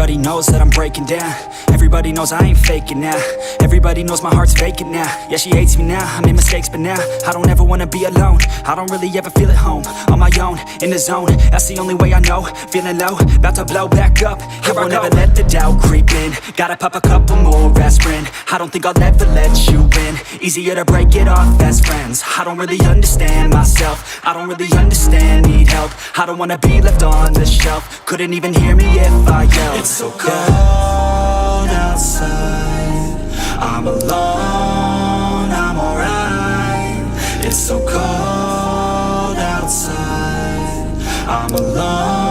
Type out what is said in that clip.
Everybody knows that I'm breaking down. Everybody knows I ain't faking now. Everybody knows my heart's vacant now. Yeah, she hates me now, I made mistakes but now I don't ever wanna be alone. I don't really ever feel at home. On my own, in the zone, that's the only way I know. Feeling low, about to blow back up. Here I won't ever let the doubt creep in. Gotta pop a couple more aspirin. I don't think I'll ever let you in. Easier to break it off best friends. I don't really understand myself. I don't really understand, need help. I don't wanna be left on the shelf. Couldn't even hear me if I yelled. It's so cold outside, I'm alone, I'm alright. It's so cold outside, I'm alone.